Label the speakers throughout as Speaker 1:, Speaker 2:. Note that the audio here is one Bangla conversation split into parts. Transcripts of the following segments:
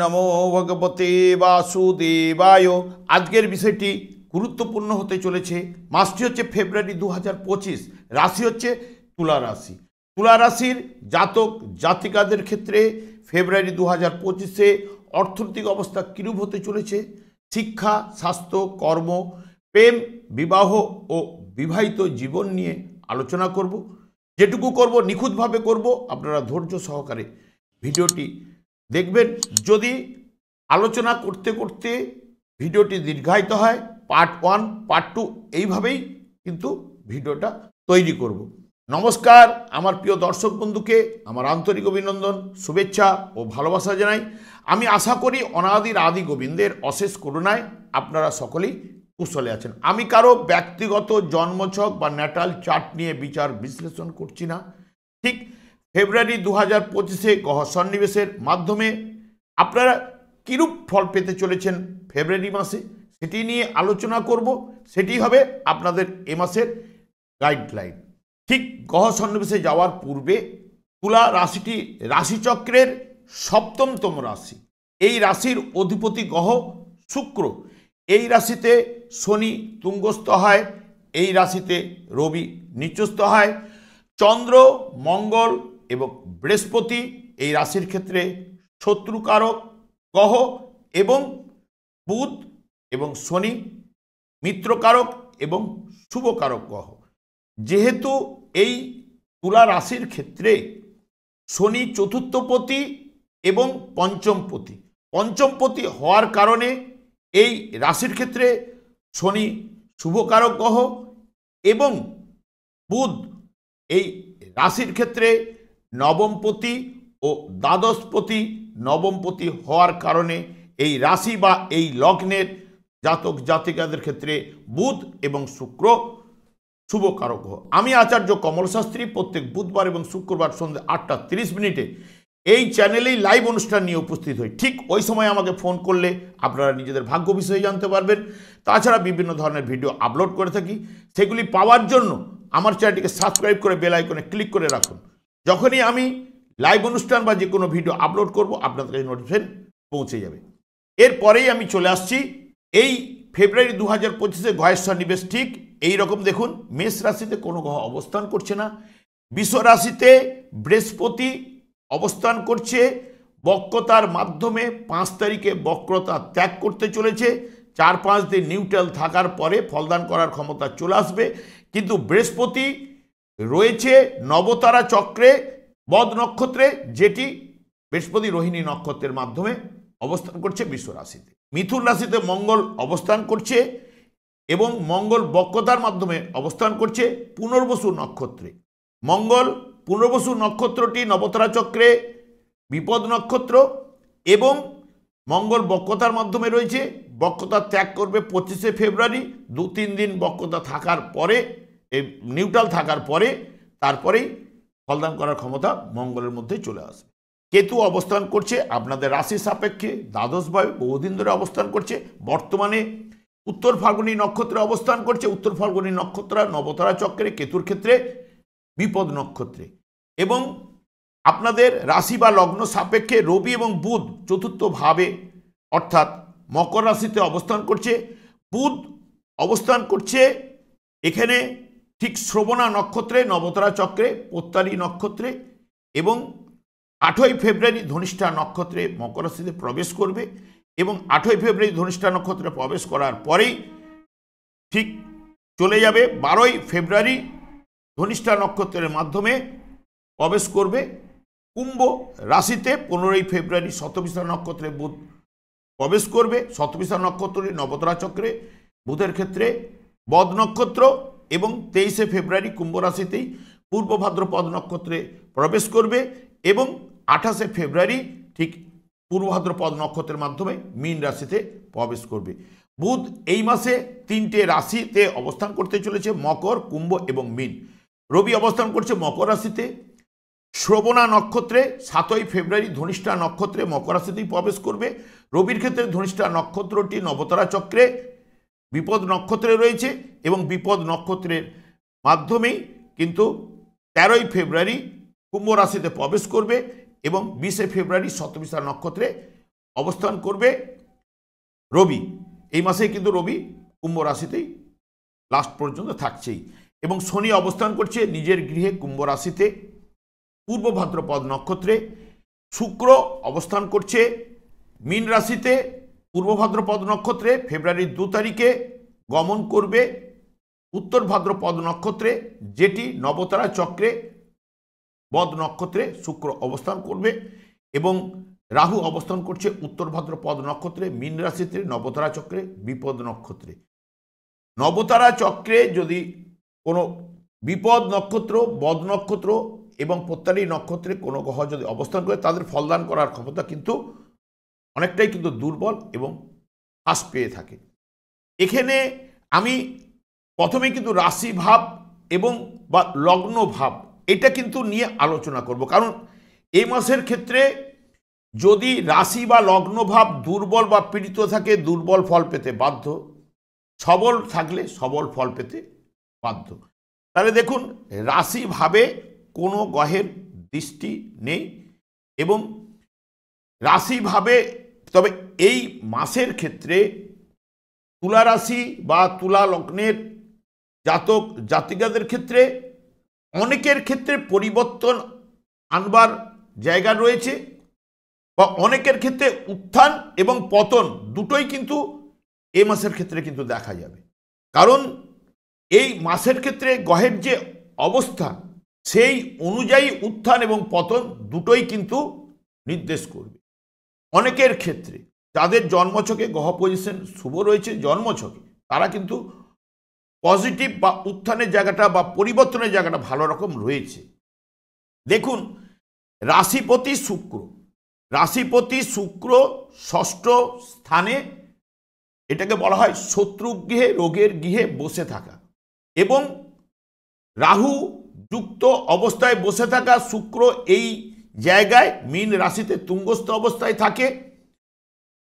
Speaker 1: नमो भगवते वासुदेवाय। आजकेर विषयटी गुरुत्वपूर्ण होते चलेছে। मासटी হচ্ছে ফেব্রুয়ারি 2025। রাশি হচ্ছে তুলা রাশি। তুলা রাশির জাতক জাতিকাদের ক্ষেত্রে ফেব্রুয়ারি 2025-এ অর্থনৈতিক অবস্থা কিরূপ হতে চলেছে, শিক্ষা, স্বাস্থ্য, কর্ম, প্রেম, বিবাহ ও বিবাহিত জীবন নিয়ে আলোচনা করব। যেটুকু করব নিখুঁতভাবে করব, আপনারা ধৈর্য সহকারে ভিডিওটি দেখবেন। যদি আলোচনা করতে করতে ভিডিওটি দীর্ঘায়িত হয়, পার্ট 1 পার্ট 2 এইভাবেই কিন্তু ভিডিওটা তৈরি করব। নমস্কার, আমার প্রিয় দর্শক বন্ধুকে আমার আন্তরিক অভিনন্দন, শুভেচ্ছা ও ভালোবাসা জানাই। আমি আশা করি অনাদির আদি গোবিন্দের অশেষ করুণায় আপনারা সকলেই কুশলে আছেন। আমি কারো ব্যক্তিগত জন্মছক বা ন্যাটাল চার্ট নিয়ে বিচার বিশ্লেষণ করছি না। ঠিক ফেব্রুয়ারি 2025-এ গ্রহ সন্নিবেশের মাধ্যমে আপনারা কিরূপ ফল পেতে চলেছেন ফেব্রুয়ারি মাসে, সেটি নিয়ে আলোচনা করব। সেটি হবে আপনাদের এ মাসের গাইডলাইন। ঠিক গ্রহ সন্নিবেশে যাওয়ার পূর্বে তুলা রাশিটি রাশিচক্রের সপ্তমতম রাশি। এই রাশির অধিপতি গ্রহ শুক্র। এই রাশিতে শনি তুঙ্গস্থ হয়, এই রাশিতে রবি নিচস্থ হয়, চন্দ্র, মঙ্গল এবং বৃহস্পতি এই রাশির ক্ষেত্রে শত্রুকারক গ্রহ এবং বুধ এবং শনি মিত্রকারক এবং শুভকারক গ্রহ। যেহেতু এই তুলা রাশির ক্ষেত্রে শনি চতুর্থপতি এবং পঞ্চমপতি হওয়ার কারণে এই রাশির ক্ষেত্রে শনি শুভকারক গ্রহ এবং বুধ এই রাশির ক্ষেত্রে নবমপতি ও দ্বাদশপতি নবমপতি হওয়ার কারণে এই রাশি বা এই লগ্নের জাতক জাতিকাদের ক্ষেত্রে বুধ এবং শুক্র শুভকারক গ্রহ। আমি আচার্য কমল শাস্ত্রী প্রত্যেক বুধবার এবং শুক্রবার সন্ধ্যে 8:30 এই চ্যানেলেই লাইভ অনুষ্ঠান নিয়ে উপস্থিত হই। ঠিক ওই সময় আমাকে ফোন করলে আপনারা নিজেদের ভাগ্য বিষয়ে জানতে পারবেন। তাছাড়া বিভিন্ন ধরনের ভিডিও আপলোড করে থাকি, সেগুলি পাওয়ার জন্য আমার চ্যানেলটিকে সাবস্ক্রাইব করে বেল আইকনে ক্লিক করে রাখুন। যখনই আমি লাইভ অনুষ্ঠান বা যে কোনো ভিডিও আপলোড করব আপনাদের কাছে নোটিফিকেশন পৌঁছে যাবে। এরপরেই আমি চলে আসছি এই ফেব্রুয়ারি 2025-এ গ্রহের সন্নিবেশ ঠিক এই রকম। দেখুন, মেষ রাশিতে কোনো গ্রহ অবস্থান করছে না। বৃষ রাশিতে বৃহস্পতি অবস্থান করছে। বক্রতার মাধ্যমে 5 তারিখে বক্রতা ত্যাগ করতে চলেছে। 4-5 দিন নিউট্রাল থাকার পরে ফলদান করার ক্ষমতা চলে আসবে। কিন্তু বৃহস্পতি রয়েছে নবতারা চক্রে বদ নক্ষত্রে, যেটি বৃহস্পতি রোহিণী নক্ষত্রের মাধ্যমে অবস্থান করছে বৃষ রাশিতে। মিথুন রাশিতে মঙ্গল অবস্থান করছে এবং মঙ্গল বক্রতার মাধ্যমে অবস্থান করছে পুনর্বসু নক্ষত্রে। মঙ্গল পুনর্বসু নক্ষত্রটি নবতারা চক্রে বিপদ নক্ষত্র এবং মঙ্গল বক্রতার মাধ্যমে রয়েছে। বক্রতা ত্যাগ করবে 25শে ফেব্রুয়ারি। 2-3 দিন বক্রতা থাকার পরে, নিউট্রাল থাকার পরে তারপরেই ফলদান করার ক্ষমতা মঙ্গলের মধ্যে চলে আসবে। কেতু অবস্থান করছে আপনাদের রাশি সাপেক্ষে দ্বাদশভাবে, বহুদিন ধরে অবস্থান করছে। বর্তমানে উত্তর ফাল্গুনী নক্ষত্রে অবস্থান করছে। উত্তর ফাল্গুনী নক্ষত্র নবতারা চক্রে কেতুর ক্ষেত্রে বিপদ নক্ষত্রে। এবং আপনাদের রাশি বা লগ্ন সাপেক্ষে রবি এবং বুধ চতুর্থ ভাবে অর্থাৎ মকর রাশিতে অবস্থান করছে। বুধ অবস্থান করছে এখানে ঠিক শ্রবণা নক্ষত্রে নবতারা চক্রে পোত্তারী নক্ষত্রে এবং 8ই ফেব্রুয়ারি ধনিষ্ঠা নক্ষত্রে মকর রাশিতে প্রবেশ করবে এবং 8ই ফেব্রুয়ারি ধনিষ্ঠা নক্ষত্রে প্রবেশ করার পরেই ঠিক চলে যাবে 12ই ফেব্রুয়ারি ধনিষ্ঠা নক্ষত্রের মাধ্যমে প্রবেশ করবে কুম্ভ রাশিতে। 15ই ফেব্রুয়ারি শতভিষা নক্ষত্রে বুধ প্রবেশ করবে। শতভিষা নক্ষত্রে নবতারা চক্রে বুধের ক্ষেত্রে বদ নক্ষত্র এবং 23শে ফেব্রুয়ারি কুম্ভ রাশিতেই পূর্ব ভাদ্রপদ নক্ষত্রে প্রবেশ করবে এবং 28শে ফেব্রুয়ারি ঠিক পূর্ব ভাদ্রপদ নক্ষত্রের মাধ্যমে মীন রাশিতে প্রবেশ করবে। বুধ এই মাসে 3টে রাশিতে অবস্থান করতে চলেছে, মকর, কুম্ভ এবং মীন। রবি অবস্থান করছে মকর রাশিতে। শ্রবণা নক্ষত্রে 7ই ফেব্রুয়ারি ধনিষ্ঠা নক্ষত্রে মকর রাশিতেই প্রবেশ করবে। রবির ক্ষেত্রে ধনিষ্ঠা নক্ষত্রটি নবতারা চক্রে বিপদ নক্ষত্রে রয়েছে এবং বিপদ নক্ষত্রের মাধ্যমেই কিন্তু 13ই ফেব্রুয়ারি কুম্ভ রাশিতে প্রবেশ করবে এবং 20শে ফেব্রুয়ারি শতভিষা নক্ষত্রে অবস্থান করবে রবি। এই মাসে কিন্তু রবি কুম্ভ রাশিতেই লাস্ট পর্যন্ত থাকছেই, এবং শনি অবস্থান করছে নিজের গৃহে কুম্ভ রাশিতে পূর্ব ভাদ্রপদ নক্ষত্রে। শুক্র অবস্থান করছে মীন রাশিতে পূর্ব ভাদ্রপদ নক্ষত্রে, ফেব্রুয়ারির 2 তারিখে গমন করবে উত্তর ভাদ্রপদ নক্ষত্রে, যেটি নবতারা চক্রে বদ নক্ষত্রে শুক্র অবস্থান করবে, এবং রাহু অবস্থান করছে উত্তর ভাদ্রপদ নক্ষত্রে মীন রাশিতে নবতারা চক্রে বিপদ নক্ষত্রে। নবতারা চক্রে যদি কোনো বিপদ নক্ষত্র, বদ নক্ষত্র এবং প্রত্যারী নক্ষত্রে কোনো গ্রহ যদি অবস্থান করে, তাদের ফলদান করার ক্ষমতা কিন্তু অনেকটাই কিন্তু দুর্বল এবং হ্রাস পেয়ে থাকে। এখানে আমি প্রথমে কিন্তু রাশি ভাব এবং বা লগ্ন ভাব এটা কিন্তু নিয়ে আলোচনা করব, কারণ এই মাসের ক্ষেত্রে যদি রাশি বা লগ্ন ভাব দুর্বল বা পীড়িত থাকে, দুর্বল ফল পেতে বাধ্য, সবল থাকলে সবল ফল পেতে বাধ্য। তাহলে দেখুন, রাশি ভাবে কোনো গ্রহের দৃষ্টি নেই, এবং রাশি ভাবে তবে এই মাসের ক্ষেত্রে তুলা রাশি বা তুলা লগ্নের জাতক জাতিকাদের ক্ষেত্রে অনেকের ক্ষেত্রে পরিবর্তন আনবার জায়গা রয়েছে, বা অনেকের ক্ষেত্রে উত্থান এবং পতন দুটোই কিন্তু এই মাসের ক্ষেত্রে কিন্তু দেখা যাবে। কারণ এই মাসের ক্ষেত্রে গ্রহের যে অবস্থান সেই অনুযায়ী উত্থান এবং পতন দুটোই কিন্তু নির্দেশ করবে। অনেকের ক্ষেত্রে যাদের জন্মছকে গ্রহ পজিশন শুভ রয়েছে জন্মছকে, তারা কিন্তু পজিটিভ বা উত্থানের জায়গাটা বা পরিবর্তনের জায়গাটা ভালো রকম রয়েছে। দেখুন, রাশিপতি শুক্র, রাশিপতি শুক্র ষষ্ঠ স্থানে, এটাকে বলা হয় শত্রু গৃহে রোগের গৃহে বসে থাকা, এবং রাহু যুক্ত অবস্থায় বসে থাকা শুক্র এই জায়গায় মীন রাশিতে তুঙ্গস্থ অবস্থায় থাকে,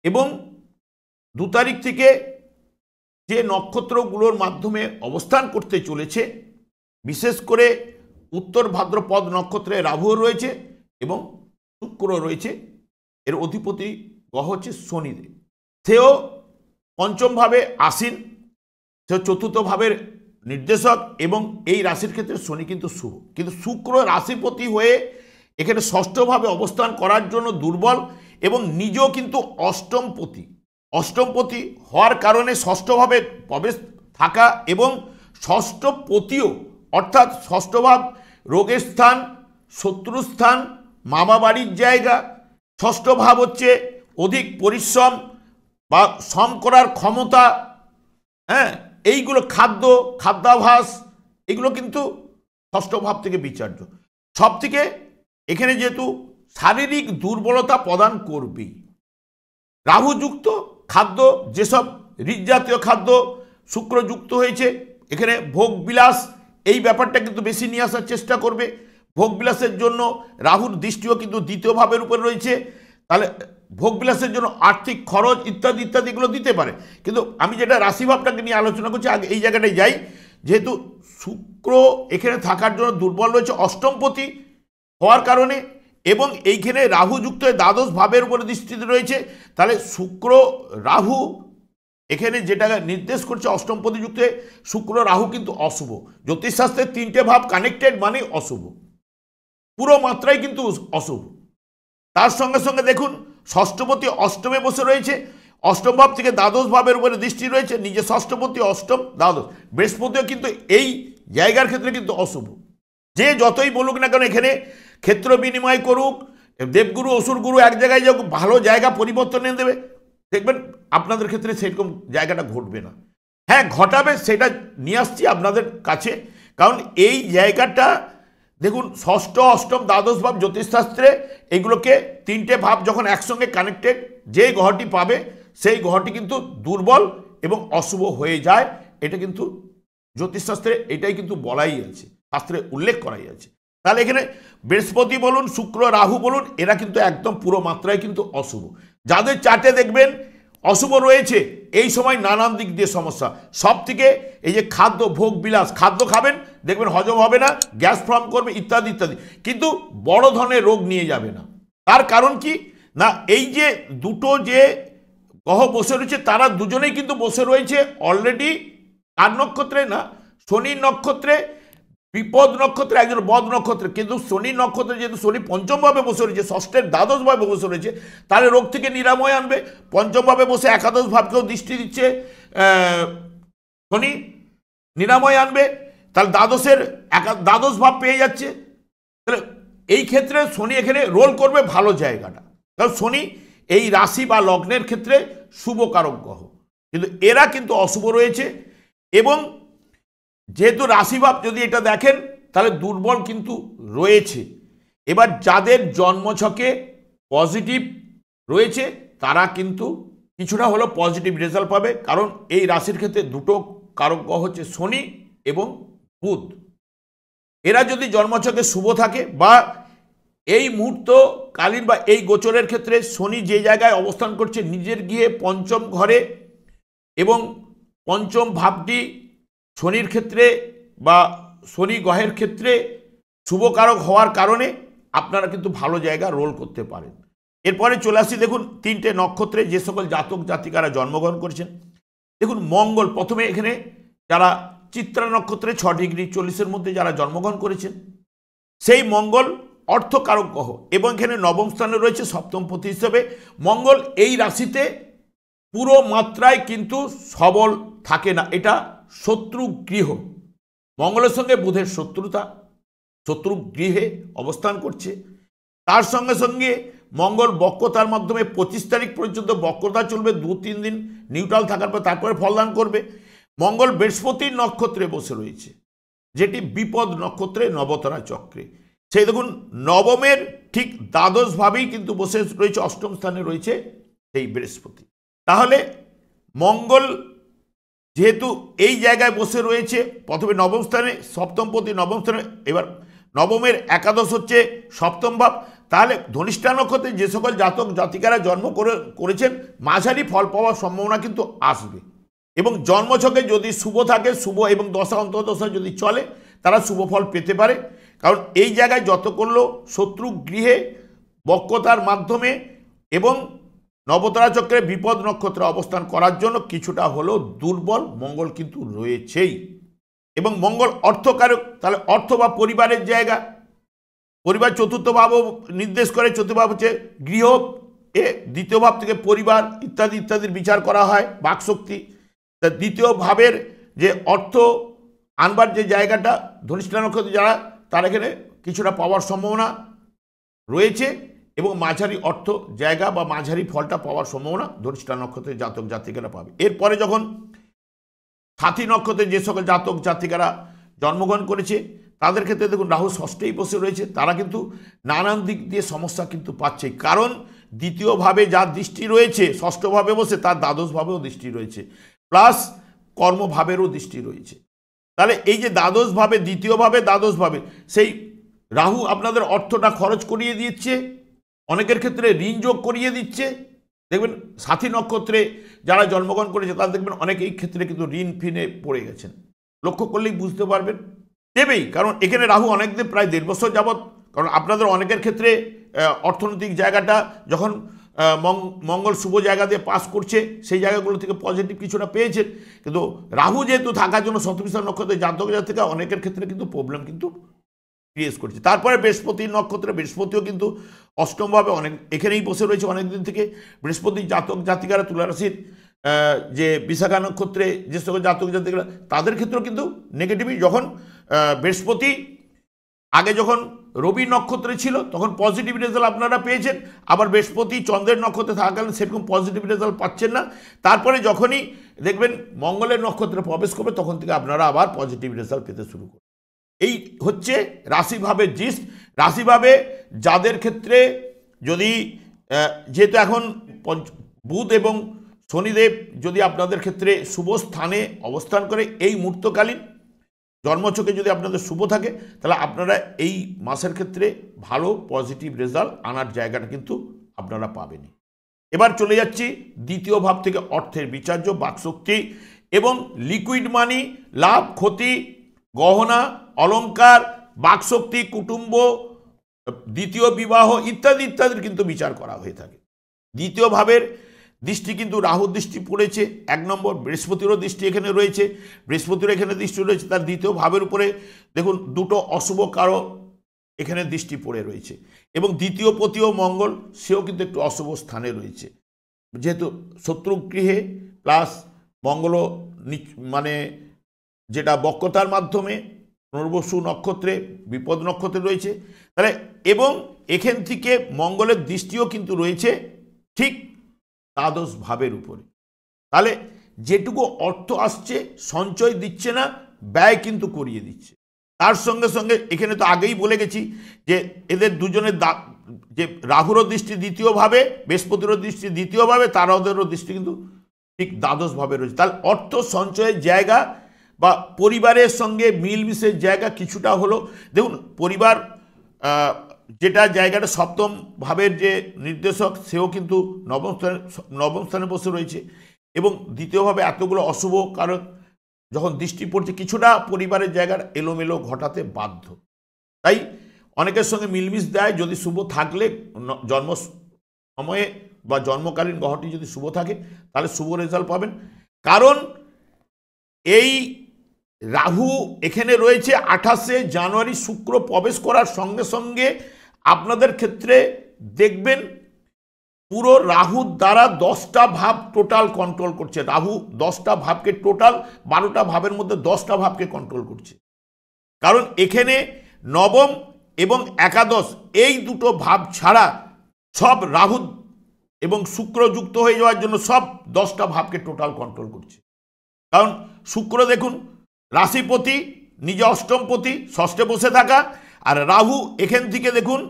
Speaker 1: এবং 2 তারিখ থেকে যে নক্ষত্রগুলোর মাধ্যমে অবস্থান করতে চলেছে, বিশেষ করে উত্তর ভাদ্রপদ নক্ষত্রে রাহু রয়েছে এবং শুক্র রয়েছে, এর অধিপতি গ্রহ হচ্ছে শনিদেব। সেও পঞ্চম ভাবে আসীন, সেও চতুর্থ ভাবের নির্দেশক, এবং এই রাশির ক্ষেত্রে শনি কিন্তু শুভ, কিন্তু শুক্র রাশিপতি হয়ে এখানে ষষ্ঠভাবে অবস্থান করার জন্য দুর্বল, এবং নিজেও কিন্তু অষ্টমপতি, অষ্টমপতি হওয়ার কারণে ষষ্ঠভাবে প্রবেশ থাকা, এবং ষষ্ঠপতিও অর্থাৎ ষষ্ঠভাব রোগের স্থান, শত্রুস্থান, মামা বাড়ির জায়গা। ষষ্ঠ ভাব হচ্ছে অধিক পরিশ্রম বা শ্রম করার ক্ষমতা, হ্যাঁ, এইগুলো খাদ্যাভাস এগুলো কিন্তু ষষ্ঠ ভাব থেকে বিচার্য। সব থেকে এখানে যেহেতু শারীরিক দুর্বলতা প্রদান করবেই, রাহুযুক্ত খাদ্য, যেসব ঋৎ জাতীয় খাদ্য শুক্র যুক্ত হয়েছে, এখানে ভোগ বিলাস এই ব্যাপারটা কিন্তু বেশি নিয়ে আসার চেষ্টা করবে। ভোগবিলাসের জন্য রাহুর দৃষ্টিও কিন্তু দ্বিতীয় ভাবের উপর রয়েছে, তাহলে ভোগবিলাসের জন্য আর্থিক খরচ ইত্যাদি ইত্যাদিগুলো দিতে পারে। কিন্তু আমি যেটা রাশিভাবটাকে নিয়ে আলোচনা করছি, আগে এই জায়গাটায় যাই। যেহেতু শুক্র এখানে থাকার জন্য দুর্বল রয়েছে অষ্টমপতি হওয়ার কারণে, এবং এইখানে রাহু যুক্ত হয়ে দ্বাদশ ভাবের উপরে দৃষ্টিতে রয়েছে, তাহলে শুক্র রাহু এখানে যেটা নির্দেশ করছে অষ্টমপতি যুক্ত হয়ে শুক্র রাহু কিন্তু অশুভ। জ্যোতিষশাস্ত্রের 3টে ভাব কানেক্টেড মানে অশুভ, পুরো মাত্রায় কিন্তু অশুভ। তার সঙ্গে সঙ্গে দেখুন, ষষ্ঠপতি অষ্টমে বসে রয়েছে, অষ্টম ভাব থেকে দ্বাদশ ভাবের উপরে দৃষ্টি রয়েছে, নিজে ষষ্ঠপতি অষ্টম দ্বাদশ। বৃহস্পতিও কিন্তু এই জায়গার ক্ষেত্রে কিন্তু অশুভ। যে যতই বলুক না কেন, এখানে ক্ষেত্র বিনিময় করুক, দেবগুরু অসুরগুরু এক জায়গায় যাক, ভালো জায়গা পরিবর্তন এনে দেবে, দেখবেন আপনাদের ক্ষেত্রে সেরকম জায়গাটা ঘটবে না। হ্যাঁ ঘটাবে, সেটা নিয়ে আসছি আপনাদের কাছে। কারণ এই জায়গাটা দেখুন, ষষ্ঠ অষ্টম দ্বাদশ ভাব জ্যোতিষশাস্ত্রে এগুলোকে 3টে ভাব যখন একসঙ্গে কানেক্টেড, যে গ্রহটি পাবে সেই গ্রহটি কিন্তু দুর্বল এবং অশুভ হয়ে যায়। এটা কিন্তু জ্যোতিষশাস্ত্রে এটাই কিন্তু বলাই আছে, শাস্ত্রে উল্লেখ করাই আছে। তাহলে এখানে বৃহস্পতি বলুন, শুক্র রাহু বলুন, এরা কিন্তু একদম পুরো মাত্রায় কিন্তু অশুভ। যাদের চার্টে দেখবেন অশুভ রয়েছে, এই সময় নানান দিক দিয়ে সমস্যা। সব থেকে এই যে খাদ্য ভোগ বিলাস, খাদ্য খাবেন দেখবেন হজম হবে না, গ্যাস ফর্ম করবে ইত্যাদি ইত্যাদি, কিন্তু বড় ধরনের রোগ নিয়ে যাবে না। তার কারণ কি? না, এই যে দুটো যে গ্রহ বসে রয়েছে তারা দুজনেই কিন্তু বসে রয়েছে অলরেডি কার নক্ষত্রে, না শনি নক্ষত্রে, বিপদ নক্ষত্রে, একজন বদ নক্ষত্রে। কিন্তু শনি নক্ষত্রে যেহেতু শনি পঞ্চম ভাবে বসে রয়েছে, ষষ্ঠের দ্বাদশ ভাবে বসে রয়েছে, তাহলে রোগ থেকে নিরাময় আনবে। পঞ্চম ভাবে বসে একাদশ ভাবকেও দৃষ্টি দিচ্ছে শনি, নিরাময় আনবে। তাহলে দ্বাদশ ভাব পেয়ে যাচ্ছে। তাহলে এই ক্ষেত্রে শনি এখানে রোল করবে ভালো জায়গাটা, কারণ শনি এই রাশি বা লগ্নের ক্ষেত্রে শুভ কারক গ্রহ, কিন্তু এরা কিন্তু অশুভ রয়েছে। এবং যেহেতু রাশিভাব যদি এটা দেখেন তাহলে দুর্বল কিন্তু রয়েছে। এবার যাদের জন্মছকে পজিটিভ রয়েছে তারা কিন্তু কিছুটা হলেও পজিটিভ রেজাল্ট পাবে, কারণ এই রাশির ক্ষেত্রে দুটো কারক গ্রহ হচ্ছে শনি এবং বুধ। এরা যদি জন্মছকে শুভ থাকে বা এই মুহূর্তকালীন বা এই গোচরের ক্ষেত্রে শনি যে জায়গায় অবস্থান করছে নিজের গিয়ে পঞ্চম ঘরে, এবং পঞ্চম ভাবটি শনির ক্ষেত্রে বা শনি গ্রহের ক্ষেত্রে শুভকারক হওয়ার কারণে আপনারা কিন্তু ভালো জায়গা রোল করতে পারেন। এরপরে চলে আসি, দেখুন তিনটে নক্ষত্রে যে সকল জাতক জাতিকারা জন্মগ্রহণ করেছেন। দেখুন মঙ্গল প্রথমে এখানে যারা চিত্রা নক্ষত্রে 6 ডিগ্রি 40-এর মধ্যে যারা জন্মগ্রহণ করেছেন, সেই মঙ্গল অর্থকারক গ্রহ, এবং এখানে নবম স্থানে রয়েছে সপ্তমপতি হিসেবে। মঙ্গল এই রাশিতে পুরো মাত্রায় কিন্তু সবল থাকে না, এটা শত্রু গৃহ। মঙ্গলের সঙ্গে বুধের শত্রুতা, শত্রু গৃহে অবস্থান করছে। তার সঙ্গে সঙ্গে মঙ্গল বক্রতার মাধ্যমে 25 তারিখ পর্যন্ত বক্রতা চলবে, 2-3 দিন নিউট্রাল থাকার পর তারপরে ফলদান করবে। মঙ্গল বৃহস্পতির নক্ষত্রে বসে রয়েছে, যেটি বিপদ নক্ষত্রে নবতারা চক্রে। সেই দেখুন নবমের ঠিক দ্বাদশ ভাবেই কিন্তু বসে রয়েছে, অষ্টম স্থানে রয়েছে সেই বৃহস্পতি। তাহলে মঙ্গল যেহেতু এই জায়গায় বসে রয়েছে প্রথমে নবম স্থানে, সপ্তমপতি নবম স্থানে, এবার নবমের একাদশ হচ্ছে সপ্তম ভাব, তাহলে ধনিষ্ঠা নক্ষত্রে যে সকল জাতক জাতিকারা জন্ম করেছেন মাঝারি ফল পাওয়ার সম্ভাবনা কিন্তু আসবে। এবং জন্মছকে যদি শুভ থাকে, শুভ এবং দশা অন্তর্দশা যদি চলে, তারা শুভ ফল পেতে পারে। কারণ এই জায়গায় যত করলেও শত্রু গৃহে বক্রতার মাধ্যমে এবং নবতারা চক্রে বিপদ নক্ষত্রে অবস্থান করার জন্য কিছুটা হলেও দুর্বল মঙ্গল কিন্তু রয়েছেই। এবং মঙ্গল অর্থকারক, তাহলে অর্থ বা পরিবারের জায়গা, পরিবার চতুর্থ ভাবও নির্দেশ করে। চতুর্থ ভাব হচ্ছে গৃহ, দ্বিতীয় ভাব থেকে পরিবার ইত্যাদি ইত্যাদির বিচার করা হয়, বাকশক্তি। তা দ্বিতীয় ভাবের যে অর্থ আনবার যে জায়গাটা ধনিষ্ঠা নক্ষত্রে যারা, তার এখানে কিছুটা পাওয়ার সম্ভাবনা রয়েছে, এবং মাঝারি অর্থ জায়গা বা মাঝারি ফলটা পাওয়ার সম্ভাবনা ধনিষ্ঠা নক্ষত্রের জাতক জাতিকারা পাবে। এরপরে যখন সাথী নক্ষত্রের যে সকল জাতক জাতিকারা জন্মগ্রহণ করেছে তাদের ক্ষেত্রে দেখুন রাহু ষষ্ঠেই বসে রয়েছে, তারা কিন্তু নানান দিক দিয়ে সমস্যা কিন্তু পাচ্ছে, কারণ দ্বিতীয়ভাবে যার দৃষ্টি রয়েছে ষষ্ঠভাবে বসে, তার দ্বাদশভাবেও দৃষ্টি রয়েছে, প্লাস কর্মভাবেরও দৃষ্টি রয়েছে। তাহলে এই যে দ্বাদশভাবে, দ্বিতীয়ভাবে দ্বাদশভাবে, সেই রাহু আপনাদের অর্থটা খরচ করিয়ে দিচ্ছে, অনেকের ক্ষেত্রে ঋণ যোগ করিয়ে দিচ্ছে। দেখবেন সাথী নক্ষত্রে যারা জন্মগ্রহণ করেছে তারা দেখবেন অনেক এই ক্ষেত্রে কিন্তু ঋণ ফিনে পড়ে গেছেন, লক্ষ্য করলেই বুঝতে পারবেন। দেবেই, কারণ এখানে রাহু অনেকদিন প্রায় 1.5 বছর যাবৎ, কারণ আপনাদের অনেকের ক্ষেত্রে অর্থনৈতিক জায়গাটা যখন মঙ্গল শুভ জায়গা দিয়ে পাস করছে সেই জায়গাগুলো থেকে পজিটিভ কিছুটা পেয়েছেন, কিন্তু রাহু যেহেতু থাকার জন্য শতবিশা নক্ষত্রে জাতক জাতিকা অনেকের ক্ষেত্রে কিন্তু প্রবলেম কিন্তু ক্রিয়েট করছে। তারপরে বৃহস্পতির নক্ষত্রে, বৃহস্পতিও কিন্তু অষ্টমভাবে অনেক এখানেই বসে রয়েছে অনেকদিন থেকে। বৃহস্পতির জাতক জাতিকারা তুলা রাশির যে বিশাখা নক্ষত্রে যে সকল জাতক জাতিকারা, তাদের ক্ষেত্রেও কিন্তু নেগেটিভই। যখন বৃহস্পতি আগে যখন রবি নক্ষত্রে ছিল তখন পজিটিভ রেজাল্ট আপনারা পেয়েছেন, আবার বৃহস্পতি চন্দ্রের নক্ষত্রে থাকাকালীন সেরকম পজিটিভ রেজাল্ট পাচ্ছেন না। তারপরে যখনই দেখবেন মঙ্গলের নক্ষত্রে প্রবেশ করবে তখন থেকে আপনারা আবার পজিটিভ রেজাল্ট পেতে শুরু করবেন। এই হচ্ছে রাশিভাবের জিস্ট। রাশিভাবে যাদের ক্ষেত্রে যদি যেহেতু এখন বুধ এবং শনিদেব যদি আপনাদের ক্ষেত্রে শুভ স্থানে অবস্থান করে, এই মুহূর্তকালীন জন্মছকে যদি আপনাদের শুভ থাকে তাহলে আপনারা এই মাসের ক্ষেত্রে ভালো পজিটিভ রেজাল্ট আনার জায়গাটা কিন্তু আপনারা পাবেনই। এবার চলে যাচ্ছি দ্বিতীয় ভাব থেকে অর্থের বিচার্য, বাকশক্তি এবং লিকুইড মানি, লাভ ক্ষতি, গহনা অলংকার, বাকশক্তি, কুটুম্ব, দ্বিতীয় বিবাহ ইত্যাদি ইত্যাদির কিন্তু বিচার করা হয়ে থাকে। দ্বিতীয় ভাবের দৃষ্টি কিন্তু রাহুর দৃষ্টি পড়েছে। 1 নম্বর বৃহস্পতিরও দৃষ্টি এখানে রয়েছে, বৃহস্পতিরও এখানে দৃষ্টি রয়েছে। তার দ্বিতীয় ভাবের উপরে দেখুন দুটো অশুভ কারক এখানে দৃষ্টি পড়ে রয়েছে, এবং দ্বিতীয় পতিও মঙ্গল, সেও কিন্তু একটু অশুভ স্থানে রয়েছে, যেহেতু শত্রু গৃহে প্লাস মঙ্গল মানে যেটা বক্রতার মাধ্যমে পুনর্বসু নক্ষত্রে বিপদ নক্ষত্রে রয়েছে। তাহলে এবং এখান থেকে মঙ্গলের দৃষ্টিও কিন্তু রয়েছে ঠিক দ্বাদশ ভাবের উপরে। তাহলে যেটুকু অর্থ আসছে সঞ্চয় দিচ্ছে না, ব্যয় কিন্তু করিয়ে দিচ্ছে। তার সঙ্গে সঙ্গে এখানে তো আগেই বলে গেছি যে এদের দুজনের যে রাহুরও দৃষ্টি দ্বিতীয়ভাবে, বৃহস্পতিরও দৃষ্টি দ্বিতীয়ভাবে, তারাদেরও দৃষ্টি কিন্তু ঠিক দ্বাদশ ভাবে রয়েছে। তাহলে অর্থ সঞ্চয়ের জায়গা বা পরিবারের সঙ্গে মিলমিশের জায়গা কিছুটা হলো। দেখুন পরিবার যেটা জায়গাটা সপ্তম ভাবের যে নির্দেশক, সেও কিন্তু নবম স্থানে বসে রয়েছে, এবং দ্বিতীয়ভাবে এতগুলো অশুভ কারণ যখন দৃষ্টি পড়ছে কিছুটা পরিবারের জায়গার এলোমেলো ঘটাতে বাধ্য। তাই অনেকের সঙ্গে মিলমিশ দেয়, যদি শুভ থাকলে জন্ম সময়ে বা জন্মকালীন গ্রহটি যদি শুভ থাকে তাহলে শুভ রেজাল্ট পাবেন। কারণ এই রাহু এখানে রয়েছে 28শে জানুয়ারি, শুক্র প্রবেশ করার সঙ্গে সঙ্গে আপনাদের ক্ষেত্রে দেখবেন পুরো রাহুর দ্বারা 10টা ভাব টোটাল কন্ট্রোল করছে। রাহু 10টা ভাবকে টোটাল 12টা ভাবের মধ্যে 10টা ভাবকে কন্ট্রোল করছে। কারণ এখানে নবম এবং একাদশ এই দুটো ভাব ছাড়া সব রাহু এবং শুক্র যুক্ত হয়ে যাওয়ার জন্য সব 10টা ভাবকে টোটাল কন্ট্রোল করছে। কারণ শুক্র দেখুন রাশিপতি, নিজে অষ্টমপতি, ষষ্ঠে বসে থাকা, আর রাহু এখান থেকে দেখুন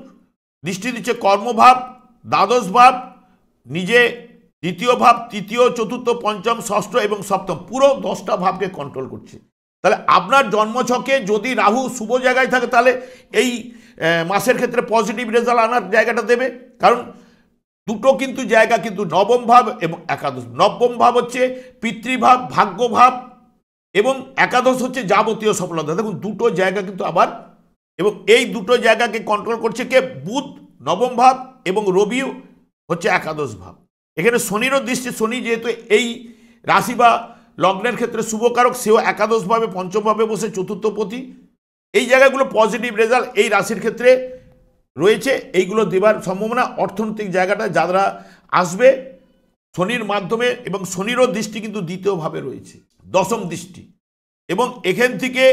Speaker 1: দৃষ্টি দিচ্ছে কর্মভাব, দ্বাদশ ভাব, নিজে দ্বিতীয় ভাব, তৃতীয়, চতুর্থ, পঞ্চম, ষষ্ঠ এবং সপ্তম, পুরো 10টা ভাবকে কন্ট্রোল করছে। তাহলে আপনার জন্মছকে যদি রাহু শুভ জায়গায় থাকে তাহলে এই মাসের ক্ষেত্রে পজিটিভ রেজাল্ট আনার জায়গাটা দেবে। কারণ দুটো কিন্তু জায়গা কিন্তু নবম ভাব এবং একাদশ। নবম ভাব হচ্ছে পিতৃভাব, ভাগ্যভাব, এবং একাদশ হচ্ছে যাবতীয় সফলতা। দেখুন দুটো জায়গা কিন্তু আবার, এবং এই দুটো জায়গাকে কন্ট্রোল করছে কে? বুধ নবম ভাব, এবং রবিও হচ্ছে একাদশ ভাব। এখানে শনিরও দৃষ্টি, শনি যেহেতু এই রাশি বা লগ্নের ক্ষেত্রে শুভকারক, সেও একাদশভাবে পঞ্চমভাবে বসে চতুর্থপতি। এই জায়গাগুলো পজিটিভ রেজাল্ট এই রাশির ক্ষেত্রে রয়েছে, এইগুলো দেবার সম্ভাবনা। অর্থনৈতিক জায়গাটা যারা আসবে শনির মাধ্যমে, এবং শনিরও দৃষ্টি কিন্তু দ্বিতীয়ভাবে রয়েছে, দশম দৃষ্টি, এবং এখান থেকে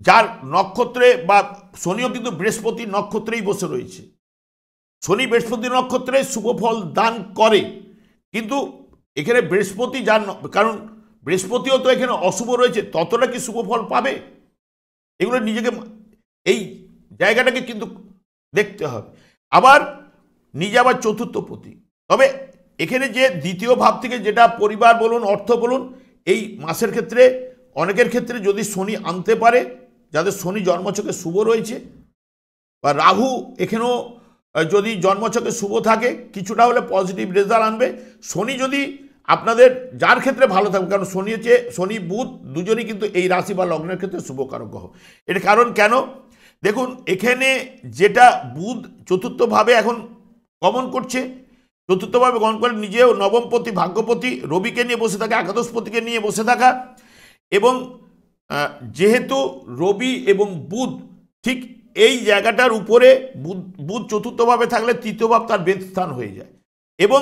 Speaker 1: যার নক্ষত্রে বা শনিও কিন্তু বৃহস্পতি নক্ষত্রেই বসে রয়েছে। শনি বৃহস্পতি নক্ষত্রে শুভ ফল দান করে, কিন্তু এখানে বৃহস্পতি যার, কারণ বৃহস্পতিও তো এখানে অশুভ রয়েছে, ততটা কি শুভ ফল পাবে? এগুলো নিজেকে এই জায়গাটাকে কিন্তু দেখতে হবে। আবার নিজে আবার চতুর্থপতি। তবে এখানে যে দ্বিতীয় ভাব থেকে যেটা পরিবার বলুন, অর্থ বলুন, এই মাসের ক্ষেত্রে অনেকের ক্ষেত্রে যদি শনি আনতে পারে, যাদের শনি জন্মছকে শুভ রয়েছে, বা রাহু এখানেও যদি জন্মছকে শুভ থাকে কিছুটা হলে পজিটিভ রেজাল্ট আনবে। শনি যদি আপনাদের যার ক্ষেত্রে ভালো থাকবে, কারণ শনি হচ্ছে, শনি বুধ দুজনই কিন্তু এই রাশি বা লগ্নের ক্ষেত্রে শুভকারক গ্রহ। এর কারণ কেন? দেখুন এখানে যেটা বুধ চতুর্থভাবে এখন গমন করছে, চতুর্থভাবে গমন করে নিজেও নবমপতি, ভাগ্যপতি, রবিকে নিয়ে বসে থাকা, একাদশপতিকে নিয়ে বসে থাকা, এবং যেহেতু রবি এবং বুধ ঠিক এই জায়গাটার উপরে, বুধ চতুর্থভাবে থাকলে তৃতীয় ভাব তার বেদ স্থান হয়ে যায়, এবং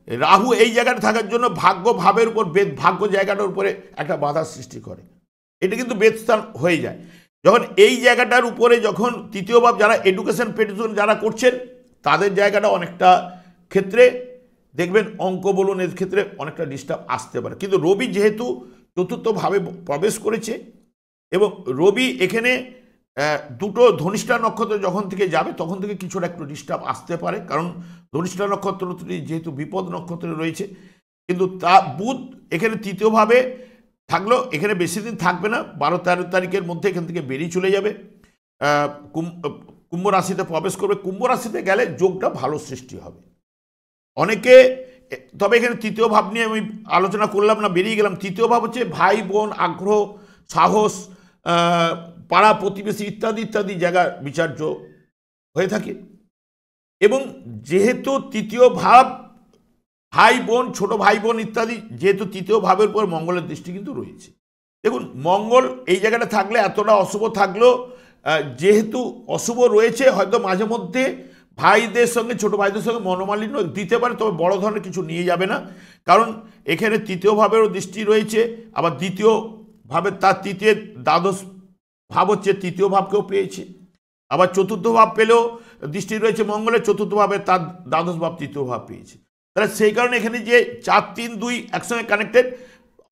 Speaker 1: রাহু এই জায়গাটা থাকার জন্য ভাগ্য ভাবের উপর, বেদ ভাগ্য জায়গাটার উপরে একটা বাধার সৃষ্টি করে। এটা কিন্তু বেদ স্থান হয়ে যায় যখন এই জায়গাটার উপরে, যখন তৃতীয় ভাব যারা এডুকেশন পেডুকেশন যারা করছেন তাদের জায়গাটা অনেকটা ক্ষেত্রে দেখবেন অঙ্ক বলুন এর ক্ষেত্রে অনেকটা ডিস্টার্ব আসতে পারে। কিন্তু রবি যেহেতু চতুর্থভাবে প্রবেশ করেছে, এবং রবি এখানে দুটো ধনিষ্ঠা নক্ষত্র যখন থেকে যাবে তখন থেকে কিছুটা একটু ডিস্টার্ব আসতে পারে, কারণ ধনিষ্ঠা নক্ষত্রটি যেহেতু বিপদ নক্ষত্রে রয়েছে। কিন্তু তা বুধ এখানে তৃতীয়ভাবে থাকলেও এখানে বেশি দিন থাকবে না, 12-13 তারিখের মধ্যে এখান থেকে বেরিয়ে চলে যাবে, কুম্ভ রাশিতে প্রবেশ করবে। কুম্ভ রাশিতে গেলে যোগটা ভালো সৃষ্টি হবে অনেকে। তবে এখানে তৃতীয় ভাব নিয়ে আমি আলোচনা করলাম না, বেরিয়ে গেলাম। তৃতীয় ভাব হচ্ছে ভাই বোন, আগ্রহ, সাহস, পাড়া প্রতিবেশী ইত্যাদি ইত্যাদি জায়গা বিচার্য হয়ে থাকে। এবং যেহেতু তৃতীয় ভাব ভাই বোন, ছোট ভাই বোন ইত্যাদি, যেহেতু তৃতীয় ভাবের উপর মঙ্গলের দৃষ্টি কিন্তু রয়েছে। দেখুন মঙ্গল এই জায়গাটা থাকলে এতটা অশুভ থাকলেও যেহেতু অশুভ রয়েছে, হয়তো মাঝে মধ্যে ভাইদের সঙ্গে ছোট ভাইদের সঙ্গে মনোমালিন্য দিতে পারে, তবে বড় ধরনের কিছু নিয়ে যাবে না। কারণ এখানে তৃতীয় ভাবেরও দৃষ্টি রয়েছে, আবার দ্বিতীয় ভাবে তার তৃতীয় দ্বাদশ ভাব হচ্ছে তৃতীয় ভাবকেও পেয়েছে, আবার চতুর্থ ভাব পেলেও দৃষ্টি রয়েছে মঙ্গলের, চতুর্থ ভাবে তার দ্বাদশ ভাব তৃতীয় ভাব পেয়েছে। তাহলে সেই কারণে এখানে যে 4, 3, 2 একসঙ্গে কানেক্টেড,